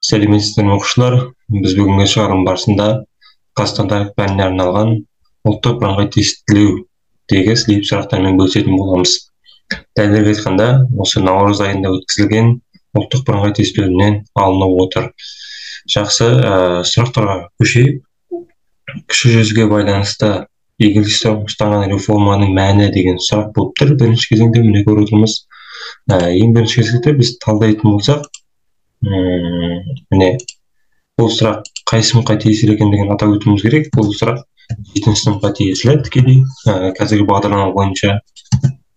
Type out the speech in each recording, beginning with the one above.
Сәлеметсіздер ме оқушылар? Біз бүгінгі шығарылым барысында Қазақстан тарих пәніне арналған ұлттық бірыңғай тестілеудегі слип сұрақтармен бөлісетін боламыз. Дәлірек айтқанда, осы наурыз айында өткізілген ұлттық бірыңғай тестілеуінен алынып отыр. Жақсы, сұрақтарға көшейік. Кіші жүзге байланысты игілікті ұстанған реформаның мәні деген сұрақ болып тұр. Бірінші кезеңде міне көріп отырмыз. Ең бірінші кезекте біз талдайтын болсақ, міне бұл сұрақ қай сыныпқа тиесілі екендігін атап өтуіміз керек. Бұл сұрақ 7-ші сыныпқа тиесілі тікелей қазіргі бағдарлама бойынша.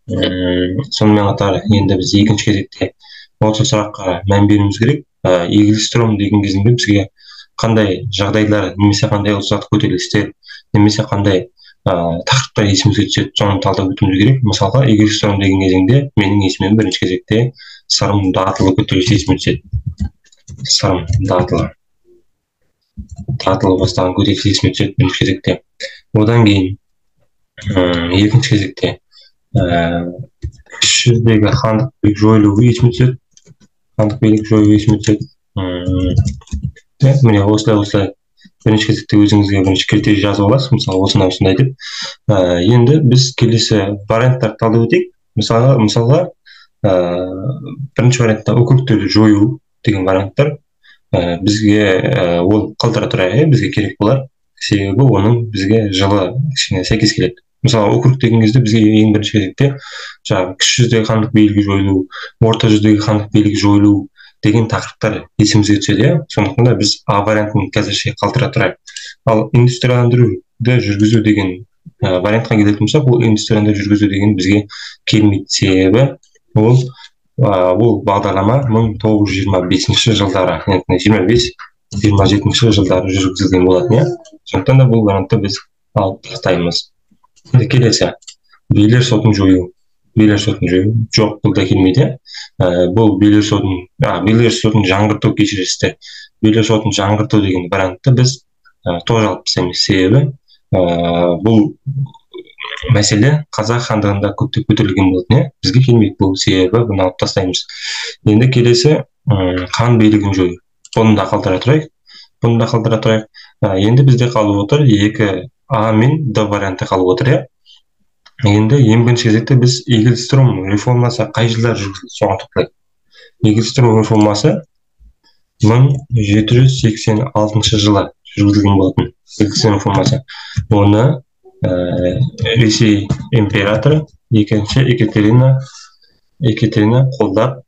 Сонымен қатар енді біз екінші кезекте осы сұраққа мән беруіміз керек. Игілікстром деген кезінде бізге қандай жағдайлар немесе қандай ұлттық көтерілістер немесе қандай тақырыптар есімізге түседі, соны талдап өтуіміз керек. Мысалға, игілікстром деген кезеңде менің есімім бірінші кезекте Сырым Датылы көтерілісі есіме түседі. Сырым Датылы бастаған көтеріліс есіме түседі бірінші кезекте. Одан кейін екінші кезекте кіші жүздегі хандық билік жойылуы есіме түседі. Хандық билік жойылуы есіме түседі. Міне осылай бірінші кезекте өзіңізге бірінші критерий жазып аласыз, мысалы осындай деп. Енді біз келесі варианттарды талдап өтейік. Мысалға бірінші вариантта округтерді жою деген варианттар бізге ол қалдыра тұра бізге керек болар, себебі оның бізге жылы кішкене сәйкес келеді. Мысалы, округ деген кезде бізге ең бірінші кезекте кіші жүздегі хандық билігі жойылу, орта жүздегі хандық билігі жойылу деген тақырыптар есімізге түседі. Сондықтан да біз А вариантын қазірше қалдыра тұрайық. Ал индустрияландыруды жүргізу деген вариантқа келетін болсақ, ол индустрияландыруды жүргізу деген бізге келмейді, себебі бұл бағдарлама 1925 жылдары, 25-27 жылдары жүргізілген болатын. Сондықтан да бұл вариантты біз алып тастаймыз. Келесі, билер сотын жою. Билер сотын жою жоқ, бұл да келмейді. Бұл билер сотын жаңғырту кешірісті. Билер сотын жаңғырту деген вариантты біз тоже алып тастаймыз, себебі бұл мәселе қазақ хандығында көптеп көтерілген болатын. Бізге келмейді бұл, себебі бұны алып тастаймыз. Енді келесі хан билігін жою. Бұны да қалдыра тұрайық. Енді бізде қалып отыр 2А мен Д варианты қалып отыр. Енді ең бірінші кезекте біз игілікстром реформасы қай жылдар жүргізілді, соған тоқталайық. Игілікстром реформасы 1786 жылы жүргізілген болатын. Игілікстром реформасы. Оны Ресей императоры екінші Екатерина қолдап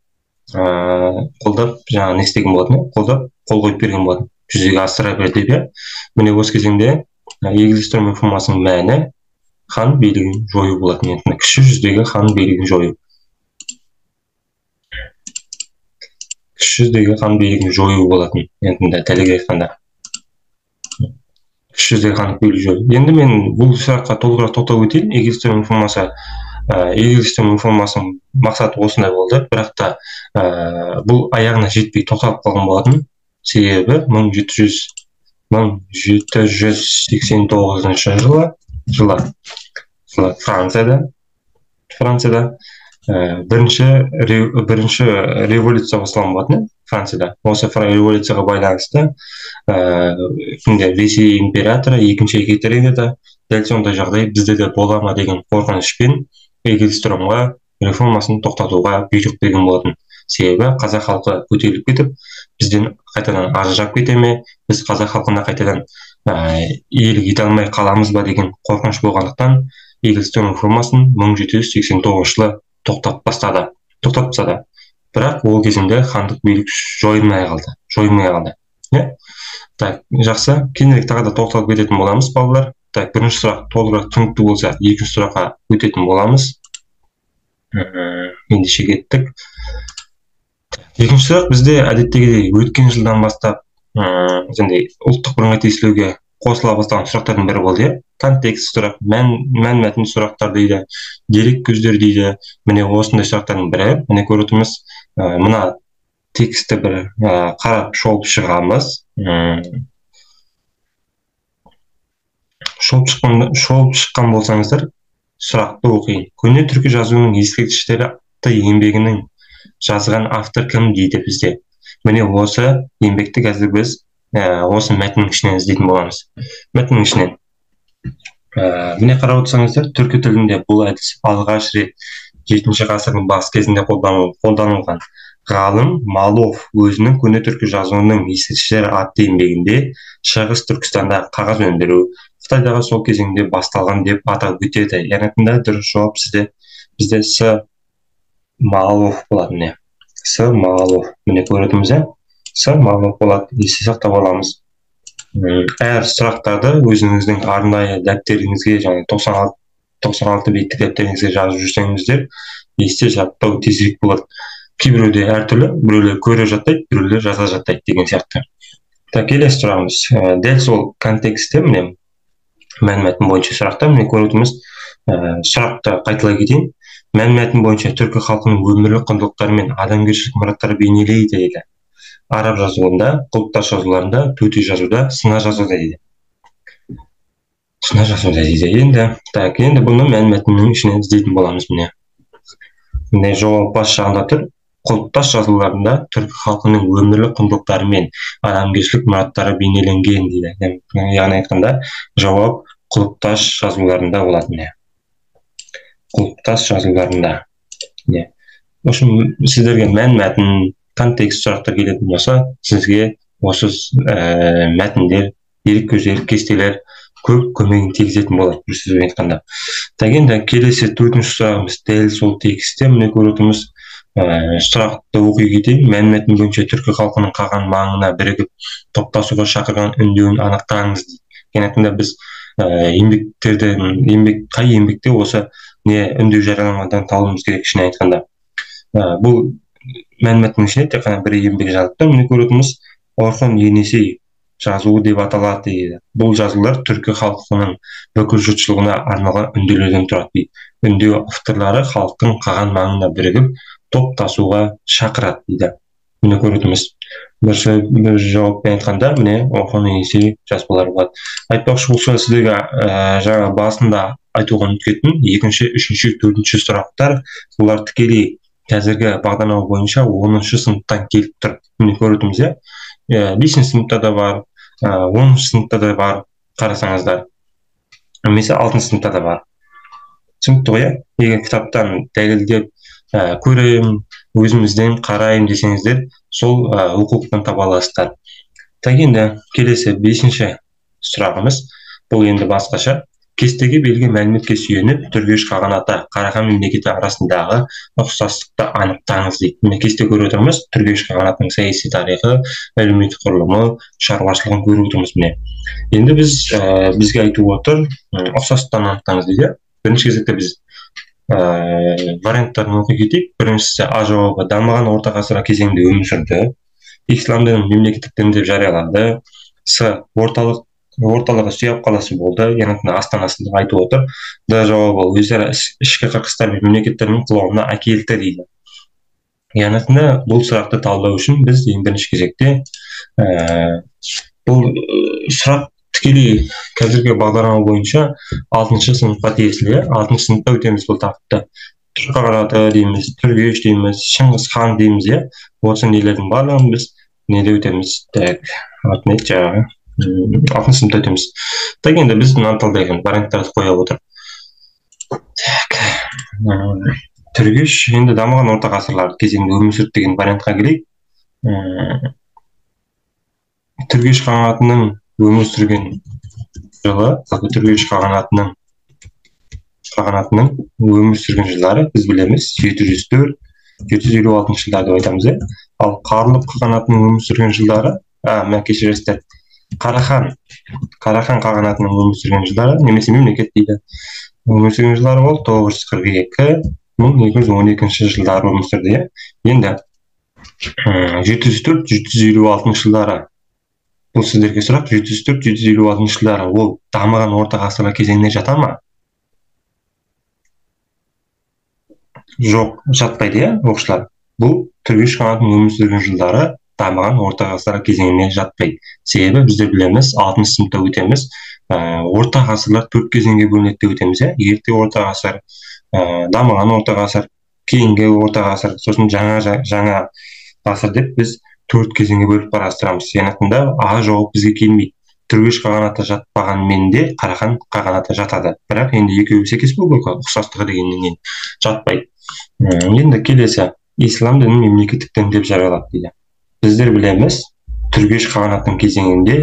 жаңа не істеген болатын, қолдап қол қойып берген болатын. Жүзеге асыра берді деп. Міне осы кезеңде игілікстром реформасының мәні хан билігін жою болатын. Кіші жүздегі хан билігін жою. Кіші жүздегі хан билігін жою болатын. Дәлірек айтқанда. Кіші жүздегі хан билігін жою. Енді мен бұл сұраққа толығырақ тоқталып өтейін. Игілікстром реформасының мақсаты осындай болды. Бірақ та бұл аяғына жетпей тоқталып қалған болатын. Себебі 1789 жылы Францияда бірінші революция басталған болатын. Францияда. Осы революцияға байланысты Ресей императоры екінші Екатеринада дәл сондай жағдай бізде де бола ма деген қорқынышпен игілікстромға реформасын тоқтатуға бұйрық берген болатын. Себебі қазақ халқы көтеріліп кетіп, бізден қайтадан ажырап кете ме, біз қазақ халқына қайтадан иелік ете алмай қаламыз ба деген қорқыныш болғандықтан игілікстром реформасын 1789 жылы тоқтатып тастады. Бірақ ол кезінде хандық билік жойылмай қалды. Жақсы, кейінірек тағы да тоқталып кететін боламыз, балалар. Бірінші сұрақ толығырақ түсінікті болса, екінші сұраққа өтетін боламыз. Ендеше кеттік. Екінші сұрақ бізде әдеттегідей өткен жылдан бастап ұлттық бірыңғай тестілеуге қосыла бастаған сұрақтардың бірі болды. Контекст сұрақ, мән-мәтін сұрақтар дейді, дерек көздер дейді. Міне осындай сұрақтардың бірі. Міне көріп отырмыз, мына тексті бір қарап шолып шығамыз. Шолып шыққан болсаңыздар, сұрақты оқиын. Көне түркі жазуының ескерткіштері атты еңбегінің жазған автор кім дейді бізде. Міне осы еңбекті қазір біз осы мәтіннің ішінен іздейтін боламыз. Мәтіннің ішінен. Міне қарап отырсаңыздар, түркі тілінде бұл әдіс алғаш рет 7 ғасырдың бас кезінде қолданылған. Ғалым Малов өзінің көне түркі жазуының ескерткіштері атты еңбегінде Шығыс Түркістанда қағаз өндіру Қытайдағы сол кезеңде басталған деп атап өтеді. Яғни дұрыс жауап бізде С. Малов болады. Міне С. Малов. Міне көрдіңіз бе? С. Малов болады. Есте сақтап аламыз. Әр сұрақтарды өзіңіздің арнайы дәптеріңізге, және 96 беттік дәптеріңізге жазып жүрсеңіздер, есте жаттау тезірек болады. Кейбіреуде әртүрлі, біреулер көре жаттайды, біреулер жаза жаттайды деген сияқты. Келесі сұрағымыз. Дәл сол контекстте міне мәнмәтін бойынша сұрақта міне көріп сұрақты қайталай кетейін. Мәнмәтін бойынша түркі халқының өмірлік құндылықтары мен адамгершілік мұраттары бейнелейді дейді. Араб жазуында, құлыптас жазуларында, төте жазуда, сына жазуда дейді. Сына жазуда дейді. Енді бұны мәнмәтіннің ішінен іздейтін боламыз міне. Міне жауап бас жағында тұр. Құлыптас жазуларында түркі халқының өмірлік құндылықтары мен адамгершілік мұраттары бейнеленген дейді. Яғни айтқанда жауап құлыптас жазуларында болады. Құлыптас жазуларында. Сіздерге мәнмәтін, контекст сұрақтар келетін болса, сізге осы мәтіндер, дереккөздер, кестелер көп көмегін тигізетін болады, бір сөзбен айтқанда. Енді келесі 4-ші сұрағымыз дәл сол текстте міне көріп сұрақты оқи кетейін. Мәнмәтін бойынша түркі халқының қаған маңына бірігіп топтасуға шақырған үндеуін анықтаңыз дейді. Яғни біз қай еңбекте осы не үндеу жарияланғандан табуымыз керек ішіне айтқанда. Бұл мәнмәтіннің ішіне тек қана бір еңбек жазылып тұр. Міне көріп Орхон Енесей жазуы деп аталады дейді. Бұл жазулар түркі халқының бүкіл жұртшылығына арналған үндеулерден тұрады дейді. Үндеу авторлары халықтың қаған маңына бірігіп топтасуға шақырады дейді. Міне көрдіңіз. Бір жауаппен айтқанда, міне Орхон Енесей жазбалары болады. Айтпақшы болса, сіздерге жаңа басында айтуға ұмытып 2-ші, 3-ші, 4-ші сұрақтар, олар тікелей қазіргі бағдарлама бойынша 10-шы сыныптан келіп тұр. Міне көрдіңіз. 5-ші сыныпта да бар, 10-шы сыныпта да бар, қарасаңыздар. Немесе 6-шы сыныпта да бар. Түсінікті ғой, егер кітаптан дәлелдеп көрейін, өзімізден қарайын десеңіздер, сол оқулықтан таба аласыздар. Енді келесі 5-ші сұрағымыз, бұл енді басқаша. Кестеге берілген мәліметке сүйеніп, Түргеш қағанаты Қарахан мемлекеті арасындағы ұқсастықты анықтаңыз дейді. Міне кесте көріп отырмыз, Түргеш қағанатының саяси тарихы, әлеуметтік құрылымы, шаруашылығын көріп отырмыз міне. Енді бізге айтып отыр, ұқсастықтан анықтаңыз дейді. Бірінші кезекте біз варианттарын оқи кетейік. Біріншісі А жауабы дамыған орта ғасыр кезеңінде өмір сүрді. Ислам дінін мемлекеттік дін деп жариялады. С орталығы Сүйап қаласы болды, яғни астанасында айтып отыр. Д жауабы өзара ішкі қырқыстар мен мемлекеттердің құлауына әкелді дейді. Яғни бұл сұрақты талдау үшін біз ең бірінші кезекте бұл сұрақ тікелей қазіргі бағдарлама бойынша 6-шы сыныпқа тиесілі. 6-шы сыныпта өтеміз бұл тақырыпты. Түркі қағанаты дейміз, Түргеш дейміз, Шыңғыс хан дейміз. Осы нелердің барлығын біз неде өтеміз. Жаңағы 6-шы сыныпта өтеміз. Енді біз мынаны талдайық, варианттарды қоя отырып. Түргеш енді дамыған орта ғасырлар кезеңінде өмір сүрді деген вариантқа келейік. Түргеш қағанатының өмір сүрген жылы, Түргеш қағанатының өмір сүрген жылдары біз білеміз 704-756 жылдар деп айтамыз. Ал Қарлұқ қағанатының өмір сүрген жылдары, кешіресіздер, Қарахан қағанатының өмір сүрген жылдары, немесе мемлекет дейді. Өмір сүрген жылдары ол 942-1212 жылдары өмір сүрді. Енді 704-756 жылдары, бұл сіздерге сұрақ, 704-756 жылдары ол дамыған орта ғасырлар кезеңіне жата ма? Жоқ, жатпайды, оқушылар. Бұл Түргеш қағанатының өмір сүрген жылдары дамыған орта ғасырлар кезеңіне жатпайды. Себебі біздер білеміз, 6-шы сыныпта өтеміз, орта ғасырлар 4 кезеңге бөлінеді деп өтеміз. Ерте орта ғасыр, дамыған орта ғасыр, кейінгі орта ғасыр, сосын жаңа ғасыр деп біз 4 кезеңге бөліп қарастырамыз. Сондықтан а жауап бізге келмейді. Түргеш қағанаты жатпағанмен де Қарахан қағанаты жатады. Бірақ енді екеуі сәйкес болу керек, ұқсастығы дегеннен жатпайды. Енді келесі, ислам дінін мемлекеттік дін деп жариялады дейді. Біздер білеміз, Түргеш қағанатының кезеңінде,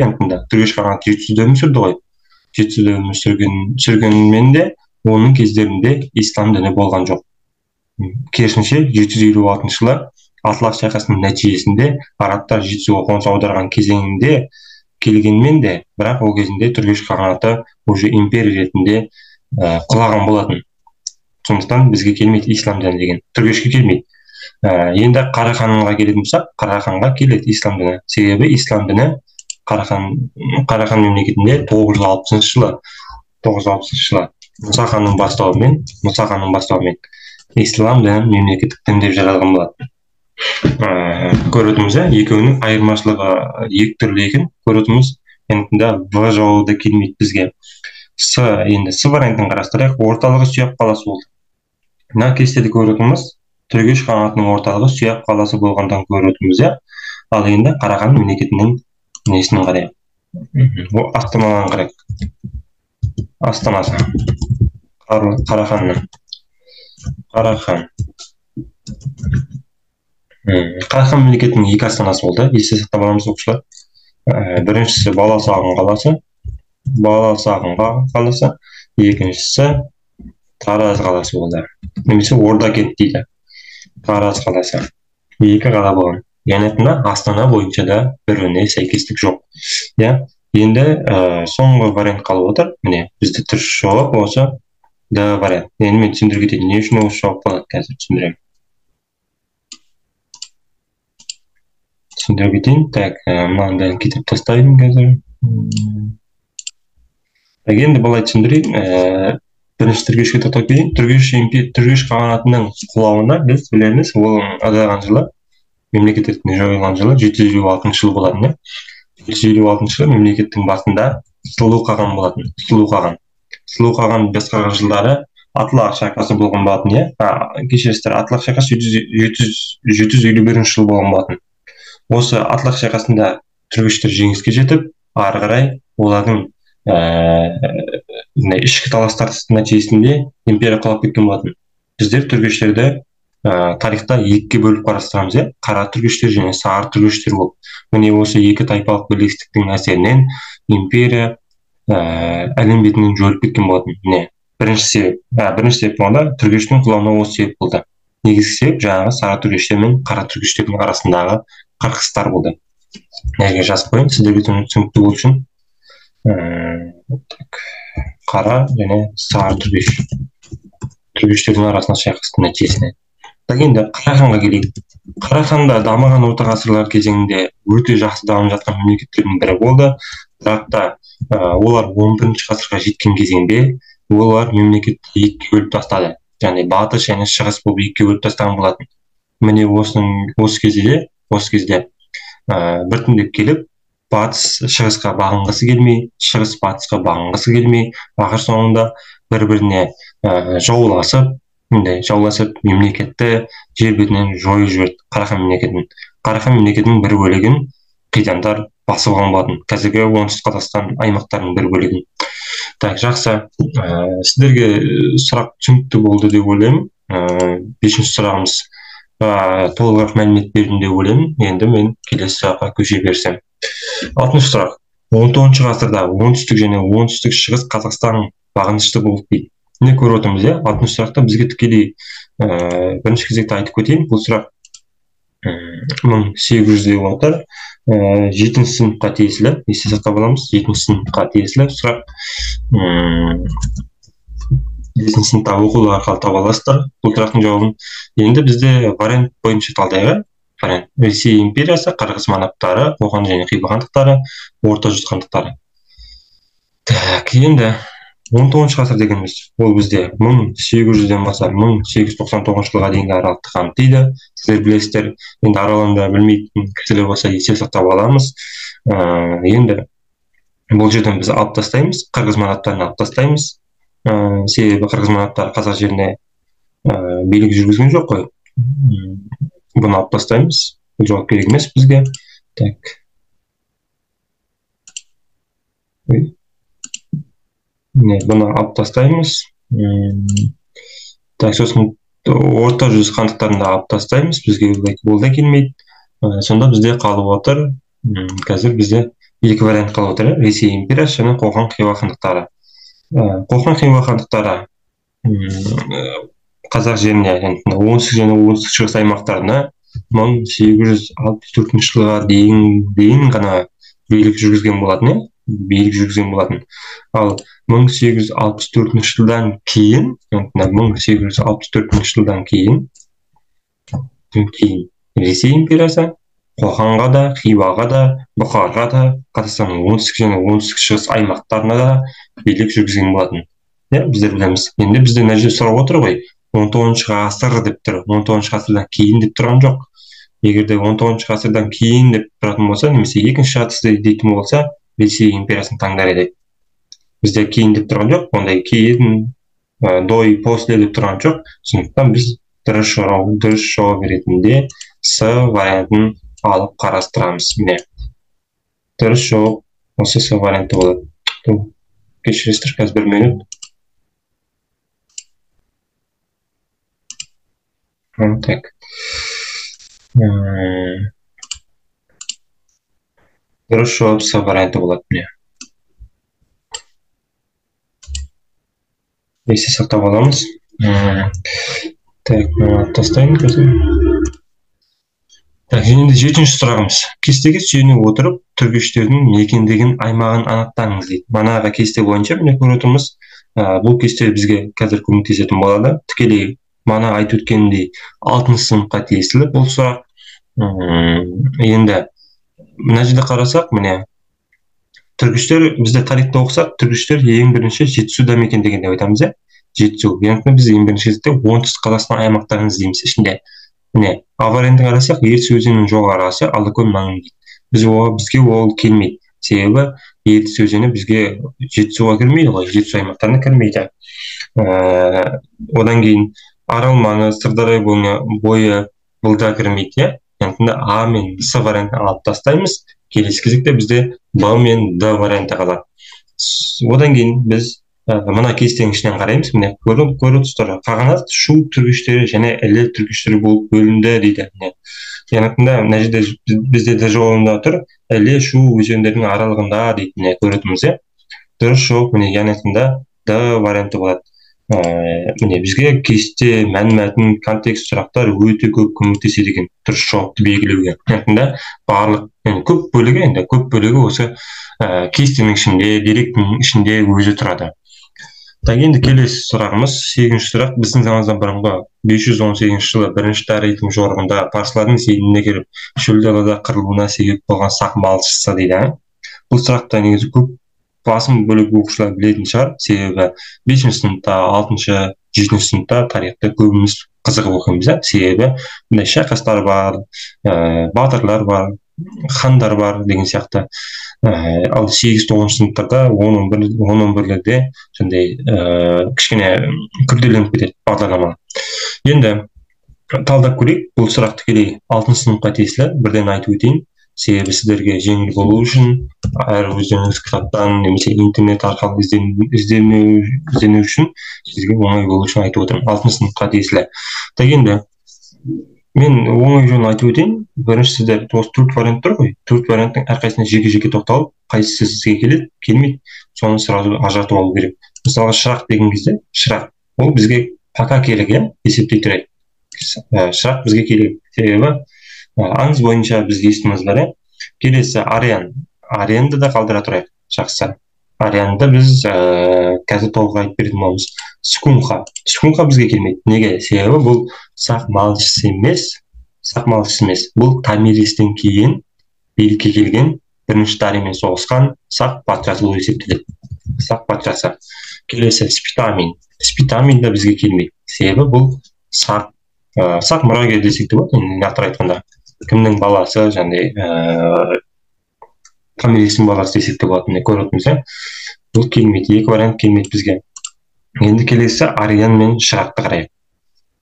Түргеш қағанаты 700-де өмір сүрді ғой. 700-де өмір сүргенмен де оның кездерінде ислам діні болған жоқ. Керісінше 756 жылы Атлас шайқасының нәтижесінде арабтар жетісуға қоныс аударған кезеңінде келгенмен де, бірақ ол кезінде Түргеш қағанаты уже империя ретінде құлаған болатын. Сондықтан бізге келмейді ислам діні деген, Түргешке келмейді. Енді Қараханға келетін болсақ, Қараханға келеді ислам діні. Себебі ислам діні Қарахан мемлекетінде 960 жылы Мұса ханның бастауымен ислам дінін мемлекеттік дін деп жариялаған болады. Көретіміз, екеуінің айырмашылығы екі түрлі екен. Көретіміз, В жауабы келмейді бізге. Енді С вариантын қарастырайық. Орталығы Сұйақ қаласы болды. Мына кестеде көретіміз, Түргеш қағанатының орталығы Сұйақ қаласы болғандан көретіміз. Ал енді Қарахан мемлекетінің несінің қарайық. Астанадан қарайық. Астанасы. Қараханның. Қарахан мемлекетінің екі астанасы болды. Есте сақтап аламыз оқушылар. Біріншісі Баласағұн қаласы, екіншісі Тараз қаласы болды. Немесе Ордакент дейді. Тараз қаласы. Екі қала болған. Яғни Астана бойынша да біріне сәйкестік жоқ. Енді соңғы вариант қалып отыр. Міне, бізде түрш жауап осы Д вариант. Енді мен түсіндіріп кетейін. Не үшін осы жауап болады қазір түсіндіремін. Түсіндіріп кетейін. Так, мынандай кетіп тастайын қазір. Енді былай түсіндірейін. Бірінші Түргешке тоқтап кетейін. Түргеш қағанатының құлауына біз білеміз, ол адаған жылы, мемлекет ретінде жойылған жылы 756 жыл болатын. 756 жылы мемлекеттің басында Сұлу қаған болатын. Сұлу қаған басқарған жылдары Атлақ шайқасы болған болатын. Кешіріңіздер, Атлақ шайқасы 751 жыл болған болатын. Осы Атлақ шайқасында түргештер жеңіске жетіп, ары қарай олардың ішкі таластар нәтижесінде империя құлап кеткен болатын. Біздер түргештерді тарихта екіге бөліп қарастырамыз. Қара түргештер және сары түргештер болып. Міне осы екі тайпалық бірлестіктің әсерінен империя әлем бетінен жойылып кеткен болатын. Бірінші себеп болғанда түргештің құлауына осы себеп болды. Негізгі себеп жаңағы сары түргештер мен қара түргештердің арасындағы қырқыстар болды. Нәрге жазып қойын, сіздерге түсінікті болу үшін. Қара және сары түргештердің арасында шайқастың нәтижесіне. Енді Қараханға келейік. Қараханда дамыған орта ғасырлар кезеңінде өте жақсы дамып жатқан мемлекеттердің бірі болды. Бірақ та олар 11-ші ғасырға жеткен кезеңде олар мемлекетті екіге бөліп тастады. Яғни батыс және шығыс болып екіге бөліп тастаған болатын. Міне осы кезде біртіндеп келіп, батыс шығысқа бағынғысы келмей, шығыс батысқа бағынғысы келмей, ақыр соңында бір-біріне жауласып мемлекетті жер бетінен жойып жіберді. Қарахан мемлекетінің бір бөлігін қидандар басып алған болатын. Қазіргі оңтүстік Қазақстан аймақтарының бір бөлігін. Так, жақсы. Сіздерге сұрақ түсінікті болды деп ойлаймын. 5-ші сұрағымыз толығырақ мәлімет бердім деп ойлаймын. Енді мен келесі сұраққа көше берсем. 6-шы сұрақ. 19-ші ғасырда оңтүстік және оңтүстік шығыс Қазақстан бағынышты болды дейді. Не көріп отырмыз, 6-шы сұрақта бізге тікелей бірінші кезекте айтып кетейін. Бұл сұрақ 1800-де отыр. 7-ші сыныпқа тиесілі, есте сақтап аламыз, 7-ші сыныпқа тиесілі сұрақ. 7-ші сыныпта оқулы арқылы таба аласыздар бұл сұрақтың жауабын. Енді бізде вариант бойынша талдайға. Ресей империясы, Қырғыз манаптары, Қоқан және Хива хандықтары, Орта жүз хандықтары. Так, енді 19-ші ғасыр дегеніміз, ол бізде 1800-ден бастап 1899 жылға дейінгі аралықты қамтиды. Сіздер білесіздер, енді аралығында білмейтін кісілер болса есте сақтап аламыз. Енді бұл жерден біз алып тастаймыз, қырғыз манаптарын алып тастаймыз. Себебі қырғыз манаптары қазақ жеріне билік жүргізген жоқ қой. Бұны алып тастаймыз. Бұл жауап керек емес бізге. Так. Бұны алып тастаймыз. Так, сосын орта жүз хандықтарын да алып тастаймыз. Бізге ол да келмейді. Сонда бізде қалып отыр. Қазір бізде екі вариант қалып отыр. Ресей империясы және Қоқан Хиуа хандықтары. Қоқан Хиуа хандықтары қазақ жеріне, оңтүстік және оңтүстік шығыс аймақтарына 1864 жылға дейін ғана билік жүргізген болатын. Ал 1864 жылдан кейін, 1864 жылдан кейін Ресей империясы Қоқанға да, Хиуаға да, Бұхарға да, Қазақстанның оңтүстік және оңтүстік шығыс аймақтарына да билік жүргізген болатын. Біздер білеміз. Енді бізде мына жерде сұрап отыр ғой, 19 ғасыр деп тұр, 19 ғасырдан кейін деп тұрған жоқ. Егер де 19 ғасырдан кейін деп тұратын болса, немесе екінші ғасыр дейтін болса, Ресей империясын таңдар едік. Бізде кейін деп тұрған жоқ, ондай кейін, до и после деп тұрған жоқ. Сондықтан біз дұрыс жауап ретінде С вариантын алып қарастырамыз. Міне. Дұрыс жауап осы С варианты болады. Кешіресіздер, қазір 1 минут. Так. Дұрыс жауап С варианты болады. Міне. Есте сақтап аламыз. Так, тастайын көзім. Так, енді 7-ші сұрағымыз. Кестеге сүйене отырып, түргештердің мекендеген аймағын анықтаңыз дейді. Манағы кесте бойынша міне көріп отырмыз. Бұл кесте бізге қазір көмектесетін болады. Тікелей мана айтып өткендей 6-шы сыныпқа тиесілі бұл сұрақ. Енді мына жерде қарасақ, міне түргіштер, бізде тарихта оқысақ, түргіштер ең бірінші Жетісуда мекендеген деп айтамыз. Жетісу. Яғни біз ең бірінші кезекте оңтүстік Қазақстан аймақтарын іздейміз ішінде. Міне, А вариантын қарасақ, Ертіс өзенінің жоғарғысы Алакөл маңы дейді. Бізге ол келмейді. Себебі Ертіс өзені бізге Жетісуға кірмейді ғой, Жетісу аймақтарына кірмейді. Одан кейін Арал маңы, Сырдария бойы бұл да кірмейді. Яғни А мен С вариантын алып тастаймыз. Келесі кезекте бізде Б мен Д варианты қалады. Одан кейін біз мына кестенің ішінен қараймыз. Міне көріп тұрсыздар. Қағанат шу түргіштері және іле түргіштері болып бөлінді дейді. Яғни мына жерде бізде де жауабында тұр. Іле шу өзендерінің аралығында дейді. Көретіміз. Дұрыс жауап міне яғни Д варианты болады. Міне бізге кесте, мән-мәтін, контекст сұрақтар өте көп көмектеседі екен дұрыс жауапты белгілеуге. Яғни барлық көп бөлігі осы кестенің ішінде, деректің ішінде өзі тұрады. Так, енді келесі сұрағымыз, 8-ші сұрақ. Біздің заманымыздан бұрынғы 518 жылы бірінші Дарийдің жорығында парсылардың сейіліне кіріп, шөл далада қырылуына себеп болған сақ малшысы дейді. Бұл сұрақты негізі көп басым бөлігі оқушылар білетін шығар. Себебі 5-ші сыныпта, 6-шы, 7-ші сыныпта тарихты көбіміз қызығып оқимыз. Себебі шайқастар бар, батырлар бар, хандар бар деген сияқты. Ал 8-9 сыныптарда 10-11-лерде сондай кішкене күрделеніп кетеді бағдарлама. Енді талдап көрейік. Бұл сұрақ тікелей 6-шы сыныпқа тиесілі. Бірден айтып өтейін. Себебі сіздерге жеңіл болу үшін, әр өздеріңіз кітаптан немесе интернет арқылы іздену үшін, сізге оңай болу үшін айтып отырмын. 6-шы сыныпқа тиесілі. Так, енді мен оңай жолын айтып өтейін. Бірінші сіздер осы 4 вариант тұр ғой. 4 варианттың әрқайсысына жеке-жеке тоқталып, қайсысы сізге келеді, келмейді, соны сразу ажыратып алу керек. Мысалы, шырақ деген кезде, шырақ ол бізге пока керек, есептей тұрайық. Шырақ бізге керек. Себебі аңыз бойынша бізге естіміз бар. Келесі Ариян. Ариянды да қалдыра тұрайық. Жақсы. Ариянды біз қазір толық айтып беретін боламыз. Скунха бізге келмейді. Неге? Себебі бұл сақ малшысы емес. Бұл Томиристен кейін билікке келген, бірінші Дариймен соғысқан сақ патшасы болып есептеледі. Сақ патшасы. Келесі Спитамин. Спитамин да бізге келмейді. Себебі бұл сақ мұрагер десек те болады, нақтырақ айтқанда. Кімнің баласы, томирис баласы десек те болады, міне көріп отырмыз, иә. Бұл келмейді, екі вариант келмейді бізге. Енді келесі Ариан мен Шырақты қарайық.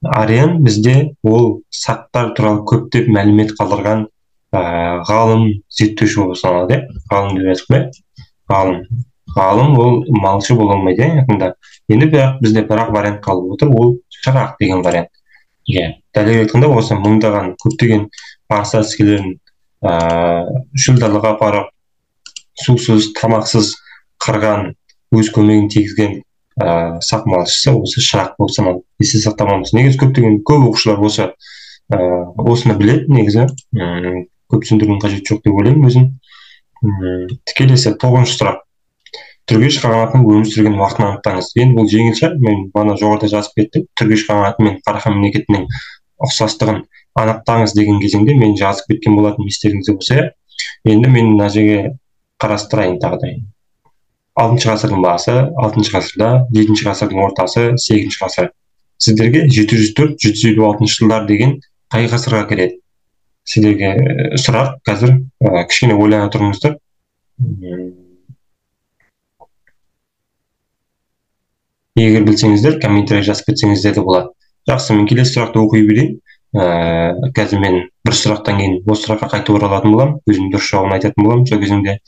Ариан бізде ол сақтар туралы көптеп мәлімет қалдырған ғалым, зерттеуші болып саналады. Ғалым деп жаздық па? Ғалым ол малшы бола алмайды, якында. Енді бізде бірақ вариант қалып отыр, ол Шырақ деген вариант. Дәлірек айтқанда, осы мыңдаған көптеген парсы әскерлерін шүлдалыға апарып, сусыз, тамақсыз қырған, өз көмегін тигізген сақ малшысы осы Шырақ болып саналады. Есте сақтамамыз. Негізі көптеген көп оқушылар осыны біледі, негізі. Көп түсіндірудің қажеті жоқ деп ойлаймын өзім. Келесі 9-шы сұрақ. Түргеш қағанатының өмір сүрген уақытын анықтаңыз. Енді бұл жеңіл шығар, мен бана жоғарыда жазып кеттім. Түргеш қағанаты мен Қарахан мемлекетінің ұқсастығын анықтаңыз деген кезеңде мен жазып кеткен болатын, естеріңізде болса. Енді мен мына жерге қарастырайын тағы да. 6-шы ғасырдың басы, 6-шы ғасырда, 7-ші ғасырдың ортасы, 8-ші ғасыр. Сіздерге 704-756 жылдар деген қай ғасырға кіреді? Сіздерге сұрақ, қазір кішкене ойлана тұрыңыздар. Егер білсеңіздер, комментарий жазып кетсеңіздер де болады. Жақсы, мен келесі сұрақты оқи берейін. Қазір мен бір сұрақтан кейін осы сұраққа қайтып оралатын боламын, өзім дұрыс жауабын айтатын боламын. Сол кезінде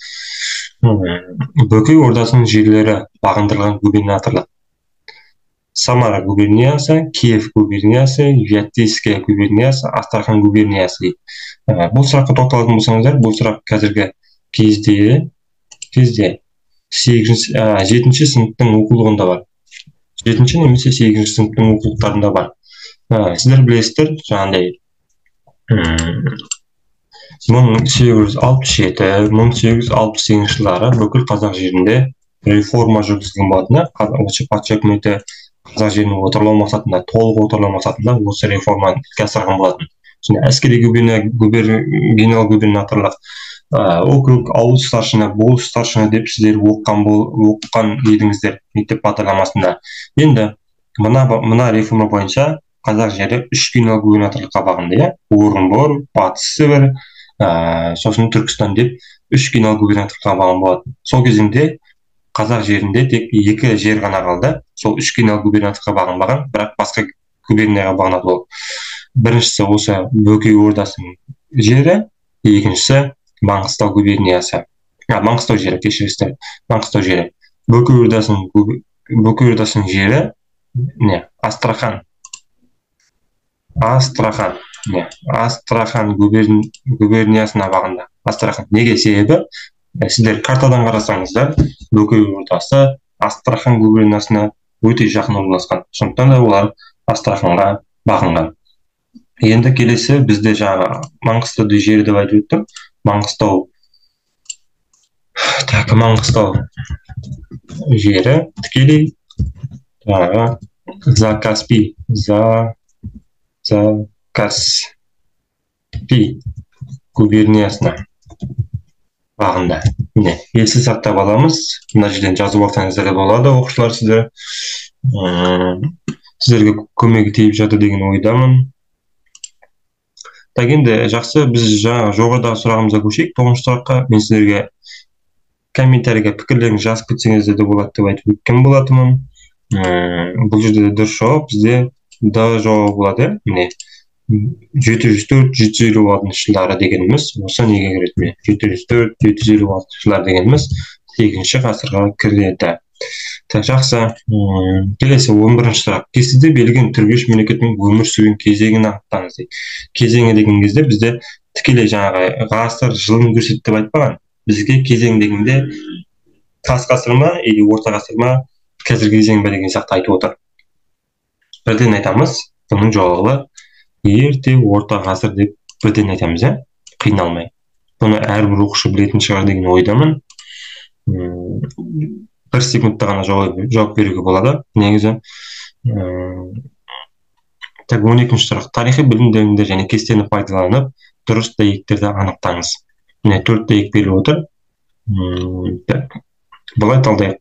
Бөкей ордасының жерлері бағындырылған губернаторлық: Самара губерниясы, Киев губерниясы, Вятийская губерниясы, Астрахан губерниясы. Бұл сұраққа тоқталатын болсаңыздар, бұл сұрақ қазіргі кезде 7-ші сыныптың оқулығында бар. 7-ші немесе 8-ші сыныптың оқулықтарында бар. Сіздер білесіздер, жаңағыдай 1867-1868 жылдары бүкіл қазақ жерінде реформа жүргізілген болатын. Патша үкіметі қазақ жерін отарлау мақсатында, толық отарлау мақсатында осы реформаны іске асырған болатын. Әскери генерал-губернаторлық, округ, ауыл старшина, болыс старшина деп сіздер оққан едіңіздер мектеп бағдарламасында. Енді мына реформа бойынша қазақ жері 3 генерал-губернаторлыққа бағынды. Орынбор, Батыс Сібір, сосын Түркістан деп 3 генерал-губернаторлыққа бағын болатын. Сол кезінде қазақ жерінде тек 2 жер ғана қалды. Сол 3 генерал-губернаторлыққа бағынбаған, бірақ басқа губернияға бағынады ол. Біріншісі осы Бөкей ордасының жері, екіншісі Маңғыстау губерниясы. Маңғыстау жері, кешіріңіздер, Маңғыстау жері. Бөкей ордасының жері Астрахан. Астрахан губерниясына бағынды. Астрахан. Неге? Себебі сіздер картадан қарасаңыздар, Бөкей ордасы Астрахан губерниясына өте жақын орналасқан. Сондықтан да олар Астраханға бағынған. Енді келесі бізде жаңа Маңғыстау жері деп айтып өттім. Маңғыстау жері тікелей Закаспий губерниясына бағынды. Міне, есте сақтап аламыз. Мына жерден жазып алсаңыздар да болады, оқушылар сіздерге көмегі тиіп жатыр деген ойдамын. Енді жақсы, біз жаңа жоғарыдағы сұрағымызға көшейік. 9-шы сұраққа мен сіздерге комментарийге пікірлеріңізді жазып кетсеңіздер де болады деп айтып өткен болатынмын. Бұл жерде дұрыс жауап бізде да жауап болады. Міне 704-756 жылдары дегеніміз осы неге кіреді? 704-756 жылдары дегеніміз 8-ші ғасырға кіреді. Жақсы, келесі 11-ші сұрақ. Кестеде берілген Түргеш мемлекетінің өмір сүрген кезеңін анықтаңыз дейді. Кезеңі деген кезде бізде тікелей жаңағы ғасыр, жылын көрсетті деп айтпаған. Бізге кезең дегенде тас ғасыр ма, или орта ғасыр ма, қазіргі кезең ба деген сияқты айтып отыр. Бірден айтамыз, бұның жауабы ерте орта ғасыр деп бірден айтамыз, қиналмай. Бұны әрбір оқушы білетін шығар деген ойдамын. 1 секундта ғана жауап беруге болады. Негізі 12-ші сұрақ. Тарихи білімдерінде және кестені пайдаланып, дұрыс дәйектерді анықтаңыз. Міне 4 дәйек беріліп отыр. Былай талдайық.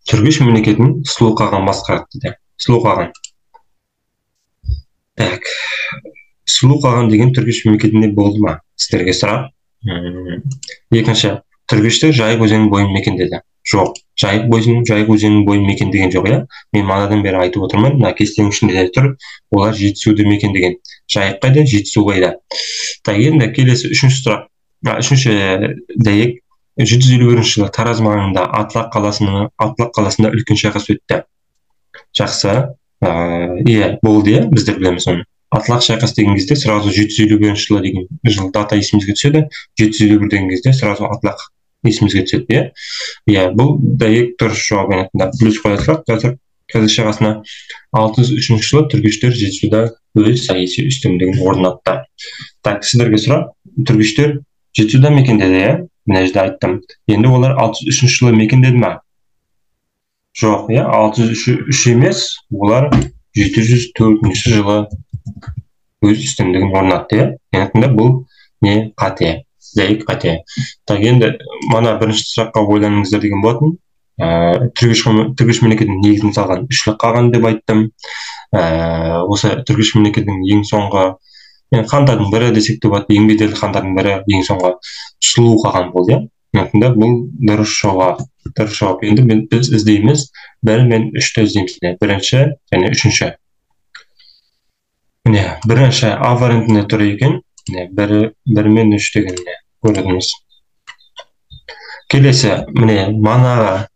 Түргеш мемлекетін Сұлу қаған басқарды. Сұлу қаған. Сұлу қаған деген Түргеш мемлекетінде болды ма? Сіздерге сұрақ. Екінші, түргештер Жайық өзенінің бойын мекендеді. Жоқ, Жайық өзенінің бойын мекендеген жоқ, иә. Мен манадан бері айтып отырмын, мына кестенің ішінде де тұр, олар Жетісуды мекендеген. Жайық қайда, Жетісу қайда? Енді келесі үшінші сұрақ. Үшінші дәйек, 751 жылы Тараз маңында Атлақ қаласында үлкен шайқас өтті. Жақсы. Иә, болды, иә, біздер білеміз оны. Атлақ шайқас деген кезде сразу 751 жылы деген жыл дата есімізге түседі. 751 деген кезде сразу Атлақ есімізге түседі, иә. Бұл дәйек дұрыс жауап енетінде. Плюс қоя салайық қазір шайқасына. 603 жылы түргештер Жетісуда өз саяси үстемдігін орнатты. Так, сіздерге сұрақ, түргештер Жетісуда мекендеді, иә? Мына жерде айттым. Енді олар 603 жылы мекендеді ма? Жоқ, иә, 603 емес, олар 704 жылы өз үстемдігін орнатты, иә. Енді бұл не? Қате. Дәйек қате. Так, енді мана бірінші сұраққа ойланыңыздар деген болатын. Түргеш мемлекетінің негізін салған Үшлік қаған деп айттым. Осы түргеш мемлекетінің ең соңғы хандардың бірі десек те болады, ең беделді хандардың бірі ең соңғы Сұлу қаған болды, иә. Енді бұл дұрыс жауап. Енді біз іздейміз, 1 мен 3-ті іздейміз. Бірінші және үшінші. Міне, бірінші А вариантында тұр екен. 1 мен 3 деген көрдіңіз. Келесі, міне, манаға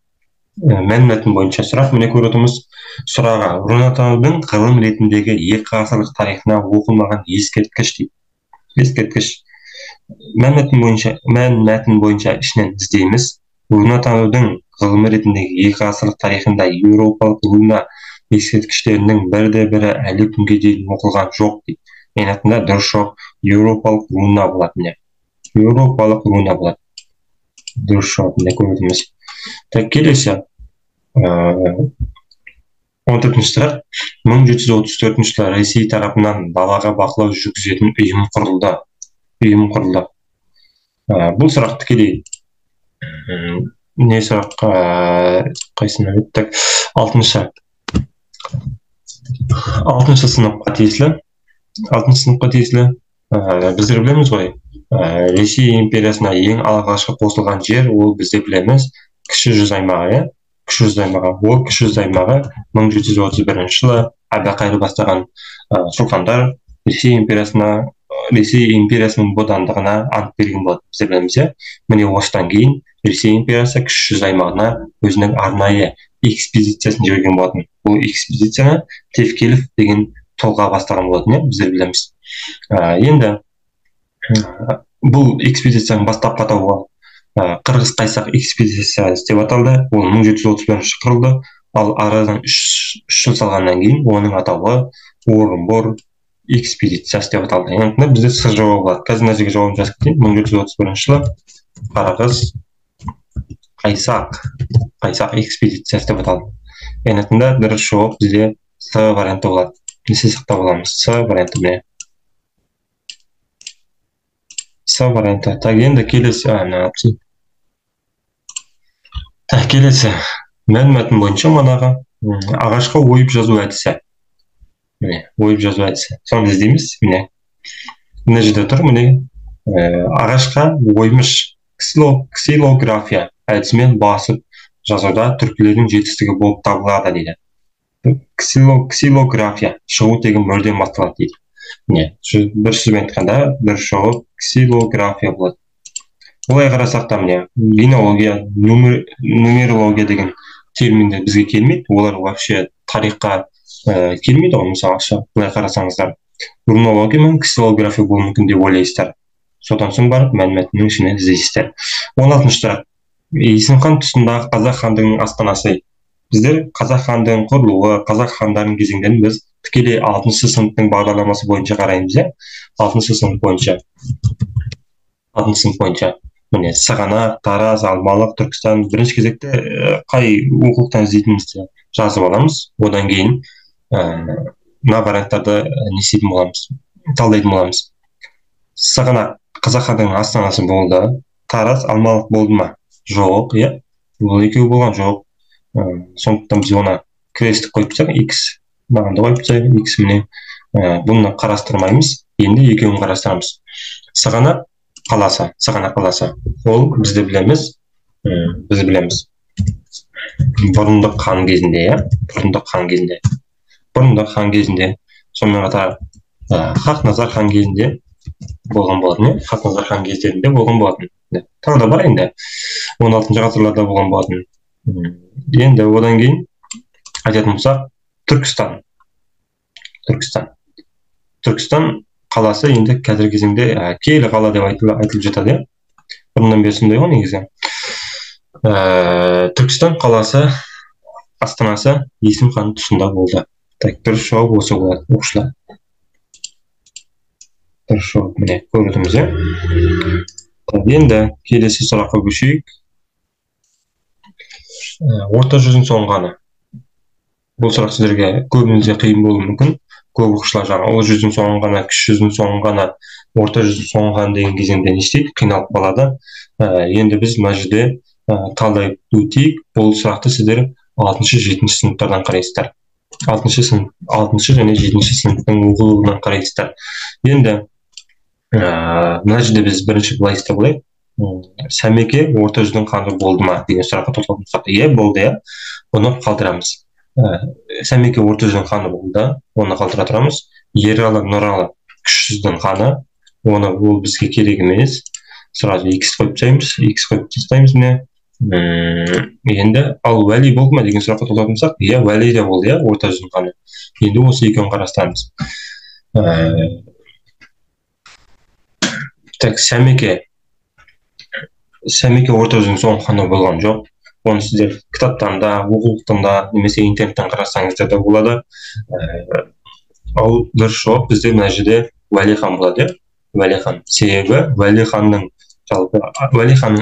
мәнмәтін бойынша сұрақ, міне көрдіңіз. Сұраға, Рунатаудың ғылым ретіндегі 2 ғасырлық тарихына оқылмаған ескерткіш дейді. Ескерткіш. Мәнмәтін бойынша ішінен іздейміз. Рунатаудың ғылым ретіндегі 2 ғасырлық тарихында еуропалық руна ескерткіштерінің бірі әлі күнге дейін оқылған жоқ дейді. Енетінде дұрыс жауап еуропалық руна болады. Еуропалық руна болады. Дұрыс жауап, міне көрдіңіз. Так, келесі 14-ші сұрақ. 1734 жылы Ресей тарапынан далаға бақылау жүргізетін ұйым құрылды. Бұл сұрақ тікелей не сұрақ, қайсына өттік? 6-шы сыныпқа тиесілі. 6-шы сыныпқа тиесілі. Біздер білеміз ғой, Ресей империясына ең алғашқы қосылған жер, ол бізде білеміз, Кіші жүз аймағы. Ол Кіші жүз аймағы 1731 жылы Әбілқайыр бастаған сұлтандар Ресей империясының бодандығына ант берген болады. Біздер білеміз, міне осыдан кейін Ресей империясы Кіші жүз аймағына өзінің арнайы экспедициясын жіберген болатын. Бұл экспедицияны Тевкелев деген тұлға бастаған болатын, біздер білеміз. Енді бұл экспедицияның бастапқы атауы Қырғыз Қайсақ экспедициясы деп аталды. Ол 1731 құрылды. Ал арадан 3 жыл салғаннан кейін оның атауы Орынбор экспедициясы деп аталды. Енді бізде сыр жауабы болады. Қазір мына жерге жауабын жазып кетейін. 1731 жылы Қырғыз Қайсақ экспедициясы деп аталды. Енді дұрыс жауап бізде С варианты болады. Несе сақтап аламыз? С варианты міне. С варианты. Так, енді келесі, мәнмәтін бойынша манаға ағашқа ойып жазу әдісі. Міне, ойып жазу әдісі. Соны іздейміз, міне. Мына жерде тұр, міне. Ағашқа оймыш ксилография әдісімен басып жазуда түркілердің жетістігі болып табылады дейді. Ксилография, шығу деген мөрден басталады дейді. Міне, бір сөзбен айтқанда, бір жауап ксилография болады. Олай қарасақ та, міне, линология, нумерология деген терминдер бізге келмейді. Олар вообще тарихқа келмейді ғой, мысалға. Олай қарасаңыздар, рунология мен ксилография болуы мүмкін деп ойлайсыздар. Содан соң барып мәнмәтіннің ішіне іздейсіздер. 16-шы сұрақ. Есім хан тұсындағы қазақ хандығының астанасы. Біздер қазақ хандығының құрылуы, қазақ хандарының кезеңдерін біз тікелей 6-шы сыныптың бағдарламасы бойынша қараймыз, 6-шы сынып бойынша. Міне, Сығанақ, Тараз, Алмалық, Түркістан бірінші кезекте қай оқулықтан іздейтінімізді жазып аламыз. Одан кейін мына варианттарды талдайтын боламыз. Сығанақ қазақ хандығының астанасы болды. Тараз, Алмалық болды ма? Жоқ, иә. Бұл екеуі болған жоқ. Сондықтан біз оны крестік қойып тұрсақ, X бағанды қойып тұрсақ, X міне бұны қарастырмаймыз. Енді екеуін қарастырамыз. Сығанақ қаласы, Сығанақ қаласы. Ол бізді білеміз, бұрындық хан кезінде, бұрындық хан кезінде, сонымен қатар Хақназар хан кезінде болған болатын, Хақназар хан кездерінде болған болатын. Тағы да бар енді, 16 ғасырларда болған болатын. Енді одан кейін айтатын болсақ, Түркістан қаласы енді қазіргі кезеңде киелі қала деп айтылып жатады. Бұрыннан бері сондай ғой негізі. Түркістан қаласы астанасы Есім хан тұсында болды. Дұрыс жауап осы болады, оқушылар. Дұрыс жауап міне көрдіңіз, Енді келесі сұраққа көшейік. Орта жүздің соңғаны. Бұл сұрақ сіздерге көбіңізге қиын болуы мүмкін. Көп оқушылар жаңа ұлы жүздің соңғаны, кіші жүздің соңғаны, орта жүздің соңғаны деген кезеңде не істейді, қиналып қалады. Енді біз мына жерде талдай өтейік. Бұл сұрақты сіздер 6-7 сыныптардан қарайсыздар. 6 және 7 сыныптың оқулығынан қарайсыздар. Енді мына жерде біз бірінші былай істеп алайық. Сәмеке орта жүздің ханы болды ма деген сұраққа тоқталсақ, иә болды, оны қалдырамыз. Сәмеке орта жүздің ханы болды, оны қалдыра тұрамыз. Ералы, Нұралы кіші жүздің ханы, оны ол бізге керек емес. Сразу X қойып тастаймыз міне. Енді ал Уәли болды ма деген сұраққа тоқталсақ, иә Уәли де болды, орта жүздің ханы. Енді осы екеуін қарастырамыз. Сәмеке орта жүздің соңғы ханы болған жоқ. Оны сіздер кітаптанда, оқулықтанда, немесе интернеттен қарасаңыздар да болады. Ал дұрыс жауап бізде мына жерде Уәли хан болады. Уәли хан. Себебі Уәли ханның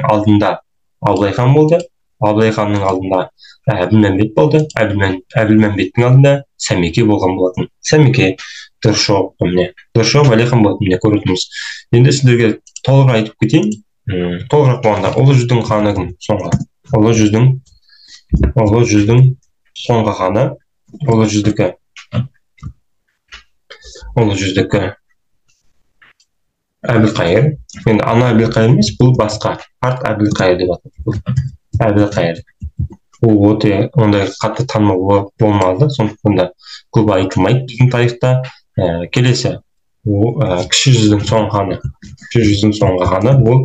алдында Абылай хан болды. Абылай ханның алдында Әбілмәмбет болды. Әбілмәмбеттің алдында Сәмеке болған болатын. Сәмеке дұрыс жауап міне. Дұрыс жауап Уәли хан болды міне көрдіңіз. Енді сіздерге толық айтып кетейін. Толығырақ болғанда ұлы жүздің ханы кім? Соңғы. Ұлы жүздің соңғы ханы, ұлы жүздікі Әбілқайыр. Енді ана Әбілқайыр емес, бұл басқа. Арт Әбілқайыр деп аталады. Әбілқайыр. Ол өте ондай қатты танымал болмады, сондықтан да көп айтылмайды біздің тарихта. Келесі, кіші жүздің соңғы ханы, ол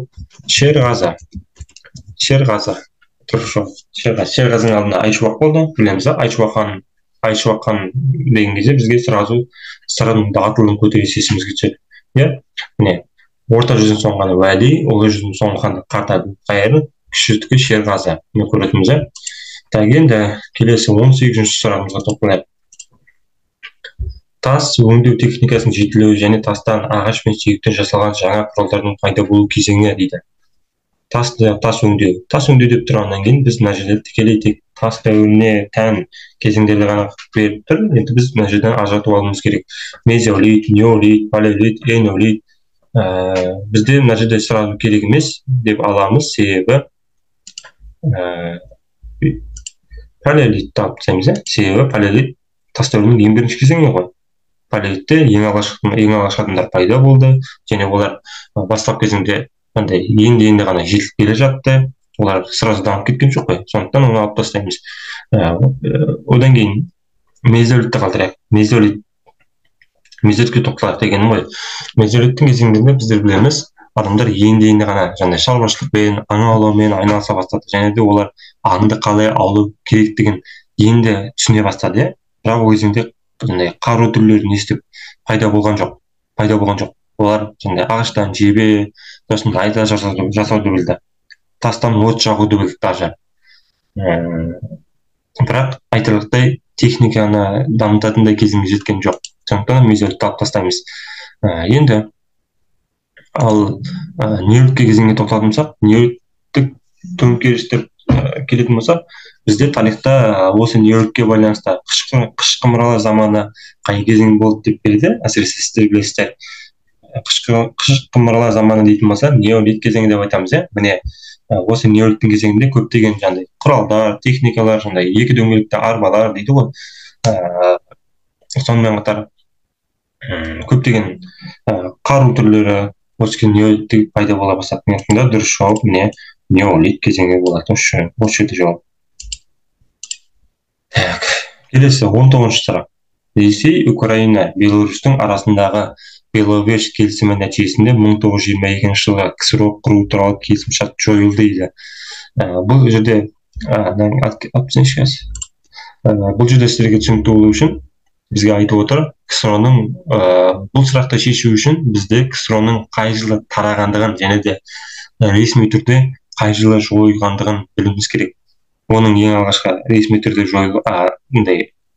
Шерғазы. Шерғазының алдында Айшуақ болды, білеміз, Айшуақ хан деген кезде бізге сразу сырымды атылым көтересі есімізге түседі. Міне, орта жүздің соңғаны Уәли, ұлы жүздің соңғы ханы қарт Әбілқайыр, кіші жүздікі Шерғазы. Міне көретіміз. Енді келесі 18-ші сұрағымызға тоқталайық. Тас өңдеу техникасының жетілуі және тастан, ағаш пен сүйектен жасалған жаңа құралдардың пайда болу кезеңі дейді. Тас өңдеу деп тұрғаннан кейін біз мына жерде тікелей тек тас дәуіріне тән кезеңдерді ғана беріп тұр. Енді біз мына жерден ажыратып алуымыз керек. Мезолит, неолит, палеолит, энеолит. Бізде мына жерде сразу керек емес деп аламыз, себебі палеолитті алып тастаймыз. Себебі палеолит тас дәуірінің ең бірінші кезеңі ғой. Палеолитте ең алғаш адамдар пайда болды, және олар бастап кезеңде енді ғана жетіліп келе жатты. Олар сразу дамып кеткен жоқ қой, сондықтан оны алып тастаймыз. Одан кейін мезолитті қалдырайық. Мезолитке тоқталайық дегенім ғой. Мезолиттің кезеңдерінде біздер білеміз, адамдар енді ғана шаруашылықпен, аң аулаумен айналыса бастады, және де олар аңды қалай аулау керектігін енді түсіне бастады. Бірақ ол кезеңде қару түрлері не істеп пайда болған жоқ. Олар ағаштан жебе, сосын найза жасауды білді. Тастан от жағуды білді даже. Бірақ айтарлықтай техниканы дамытатындай кезеңге жеткен жоқ. Сондықтан мезолитті алып тастаймыз. Енді ал неолитке кезеңге тоқталсақ, неолиттік төңкерістер келетін болсақ, бізде тарихта осы неолитке байланысты қыш құмыралар заманы қай кезең болды деп келеді, әсіресе сіздер білесіздер. Қыш құмыралар заманы дейтін болса, неолит кезеңі деп айтамыз. Міне осы неолиттің кезеңінде көптеген құралдар, техникалар, екі дөңгелекті арбалар дейді ғой. Сонымен қатар көптеген қару түрлері, осы неолиттік пайда бола бастады да дұрыс жауап міне неолит кезеңі болады. Осы жерде жауап. Так, келесі 19-шы сұрақ. Ресей, Украина, Беларусьтің арасындағы Беловеж келісімі нәтижесінде 1922 жылы КСРО құру туралы келісімшарт жойылды дейді. Бұл жерде бұл жерде сіздерге түсінікті болу үшін бізге айтып отыр, КСРО-ның бұл сұрақты шешу үшін бізде КСРО-ның қай жылы тарағандығын және де ресми түрде қай жылы жойылғандығын білуіміз керек. Оның ең алғашқы ресми түрде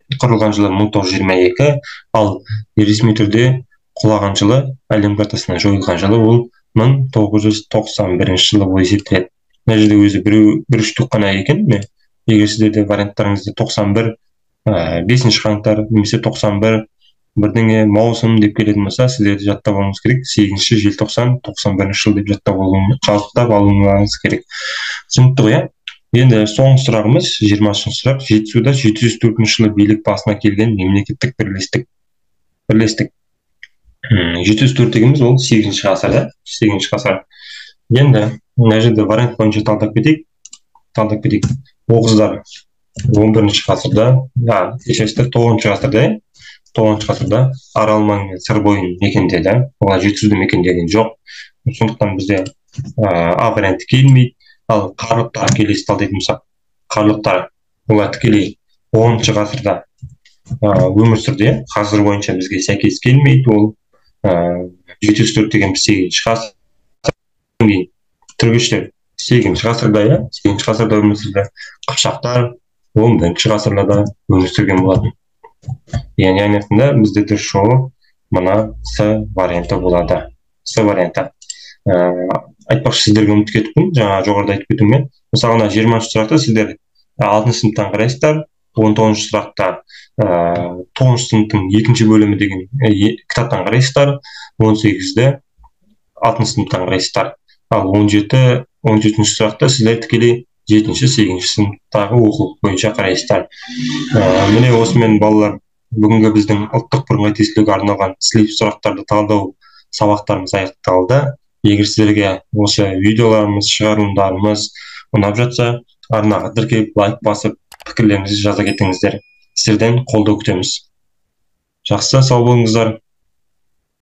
құрылған жылы 1922, ал ресми түрде құлаған жылы, әлем картасынан жойылған жылы ол 1991 жылы болып есептеледі. Мына жерде өзі бір үштік қана екен. Егер сіздерде варианттарыңызда 91 5-ші қаңтар немесе 91 бірдеңе маусым деп келетін болса, сіздерді жаттап алуыңыз керек. 8-ші желтоқсан 91 жыл деп жаттап алуыңыз керек. Түсінікті ғой, иә? Енді соңғы сұрағымыз 20-шы сұрақ. Жетісуда 704 жылы билік басына келген мемлекеттік бірлестік. 704 дегеніміз ол 8-ші ғасырда, 8-ші ғасыр. Енді мына жерде вариант бойынша талдап кетейік. Оғыздар 11-ші ғасырда, 9-ші ғасырда Арал маңы сыр бойын мекендеді. Олар Жетісуды мекендеген жоқ. Сондықтан бізде А варианты келмейді. Ал қарлықтар келесі талдайтын болсақ, қарлықтар олар тікелей 10-ші ғасырда өмір сүрді. Ғасыр бойынша бізге сәйкес келмейді. Ол 704 деген 8-ші ғасыр. Түргештер 8-ші ғасырда өмір сүрді. Қыпшақтар 11-ші ғасырларда өмір сүрген болатын. Яғни бізде дұрыс жауап мына С варианты болады. С варианты. Айтпақшы, сіздерге ұмытып кетіппін, жаңа жоғарыда айтып кетуіммен. Мысалы, 20-шы сұрақта сіздер 6-шы сыныптан қарайсыздар, 19-шы сұрақта 9-шы сыныптың 2-ші бөлімі деген кітаптан қарайсыздар, 18-ді 6-шы сыныптан қарайсыздар. Ал 17-ші сұрақта сіздер тікелей 7-ші, 8-ші сыныптағы оқулық бойынша қарайсыздар. Міне осымен балалар, бүгінгі біздің ұлттық бірыңғай тестілеуге арналған слип сұрақтарды талдау сабақтарымыз аяқталды. Егер сіздерге осы видеоларымыз, шығарылымдарымыз ұнап жатса, арнаға тіркеліп, лайк басып, пікірлеріңізді жаза кетіңіздер. Сіздерден қолдау күтеміз. Жақсы, сау болыңыздар.